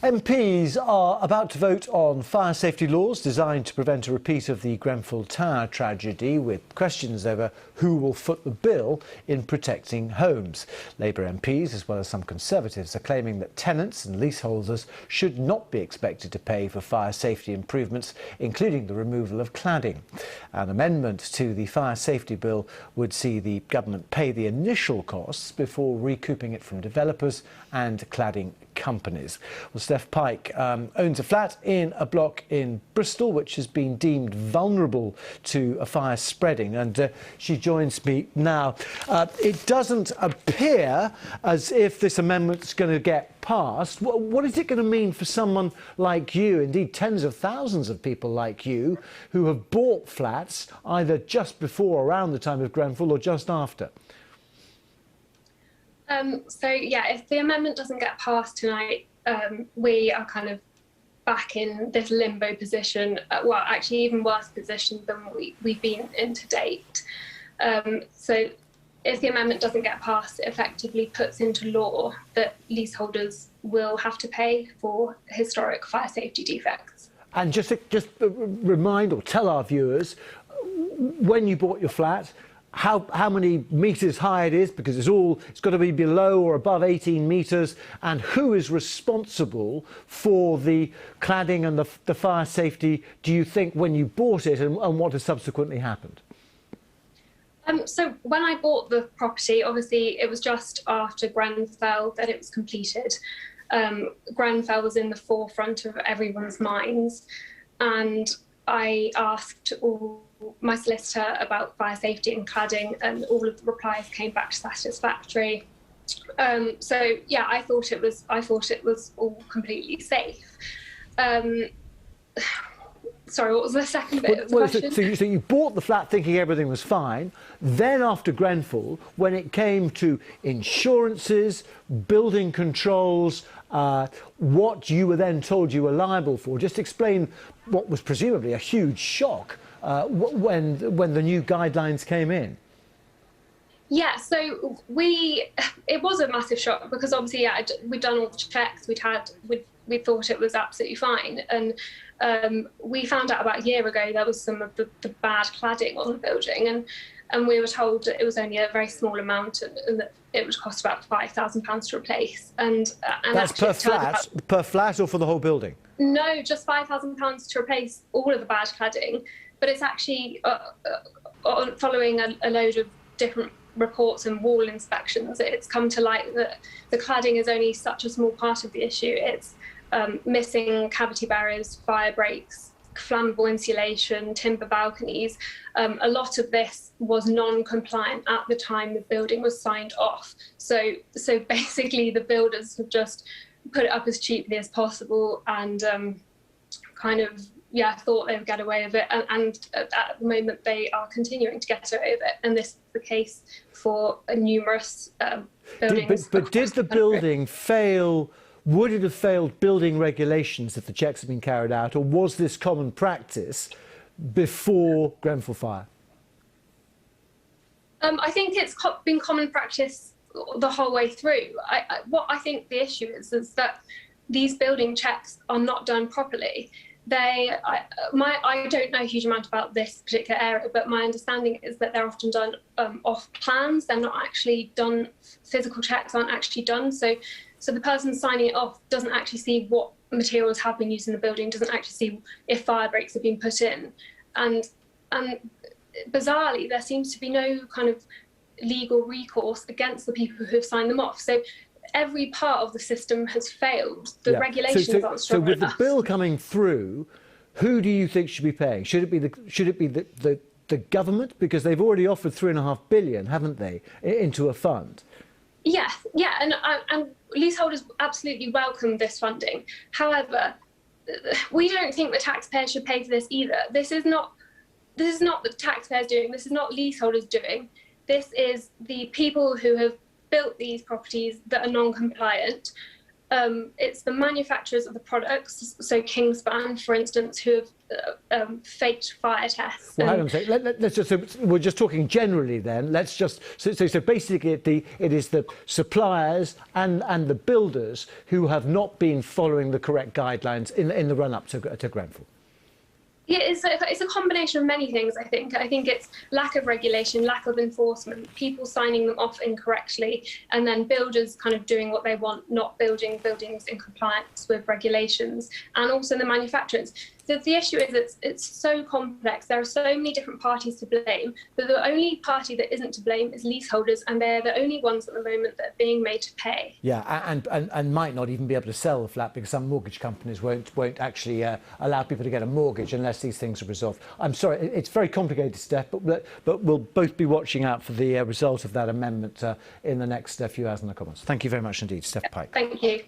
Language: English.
MPs are about to vote on fire safety laws designed to prevent a repeat of the Grenfell Tower tragedy, with questions over who will foot the bill in protecting homes. Labour MPs, as well as some Conservatives, are claiming that tenants and leaseholders should not be expected to pay for fire safety improvements, including the removal of cladding. An amendment to the fire safety bill would see the government pay the initial costs before recouping it from developers and cladding companies. Well, Steph Pike owns a flat in a block in Bristol which has been deemed vulnerable to a fire spreading, and she joins me now. It doesn't appear as if this amendment's going to get passed. What is it going to mean for someone like you, indeed tens of thousands of people like you, who have bought flats either just before or around the time of Grenfell or just after? So yeah, if the amendment doesn't get passed tonight, we are kind of back in this limbo position, well, actually even worse position than we've been in to date. So if the amendment doesn't get passed, it effectively puts into law that leaseholders will have to pay for historic fire safety defects. And just remind or tell our viewers, when you bought your flat, how many metres high it is, because it's got to be below or above 18 metres, and who is responsible for the cladding and the fire safety, do you think, when you bought it, and what has subsequently happened? So when I bought the property, obviously it was just after Grenfell that it was completed. Grenfell was in the forefront of everyone's minds, and I asked my solicitor about fire safety and cladding, and all of the replies came back satisfactory. So yeah, I thought it was all completely safe. Sorry, what was the second bit of the question? So you bought the flat thinking everything was fine. Then after Grenfell, when it came to insurances, building controls, what you were then told you were liable for, just explain what was presumably a huge shock when the new guidelines came in. Yeah, so it was a massive shock, because obviously we'd done all the checks, we thought it was absolutely fine, and we found out about a year ago there was some of the bad cladding on the building, and we were told that it was only a very small amount, and that it would cost about £5,000 to replace. And that's per flat or for the whole building? No, just £5,000 to replace all of the bad cladding, but it's actually following a load of different reports and wall inspections, it's come to light that the cladding is only such a small part of the issue. It's missing cavity barriers, fire breaks, flammable insulation, timber balconies. A lot of this was non-compliant at the time the building was signed off. So basically the builders have just put it up as cheaply as possible, and thought they would get away with it, and at the moment they are continuing to get away with it, and this is the case for numerous buildings. But did the building fail? Would it have failed building regulations if the checks had been carried out, or was this common practice before Grenfell fire? I think it's been common practice the whole way through. What I think the issue is that these building checks are not done properly. I don't know a huge amount about this particular area, but my understanding is that they're often done off plans. They're not actually done. Physical checks aren't actually done. So the person signing it off doesn't actually see what materials have been used in the building, doesn't actually see if fire breaks have been put in. And bizarrely, there seems to be no kind of legal recourse against the people who have signed them off. So every part of the system has failed. The regulations aren't strong enough. So with the bill coming through, who do you think should be paying? Should it be the government, because they've already offered £3.5 billion, haven't they, into a fund? Yeah, and leaseholders absolutely welcome this funding. However, we don't think the taxpayers should pay for this either. This is not the taxpayers doing. This is not leaseholders doing. This is the people who have built these properties that are non-compliant. it's the manufacturers of the products, so Kingspan, for instance, who have faked fire tests. Well, hang on a second. Let's just, so we're just talking generally then. Let's just, so basically it is the suppliers and the builders who have not been following the correct guidelines in the run-up to Grenfell. Yeah, it's a combination of many things, I think. I think it's lack of regulation, lack of enforcement, people signing them off incorrectly, and then builders kind of doing what they want, not building buildings in compliance with regulations, and also the manufacturers. So the issue is it's so complex. There are so many different parties to blame, but the only party that isn't to blame is leaseholders, and they're the only ones at the moment that are being made to pay. Yeah, and might not even be able to sell the flat because some mortgage companies won't actually allow people to get a mortgage unless these things are resolved. I'm sorry, it's very complicated, Steph, but we'll both be watching out for the result of that amendment in the next few hours in the Commons. Thank you very much indeed, Steph Pike. Thank you.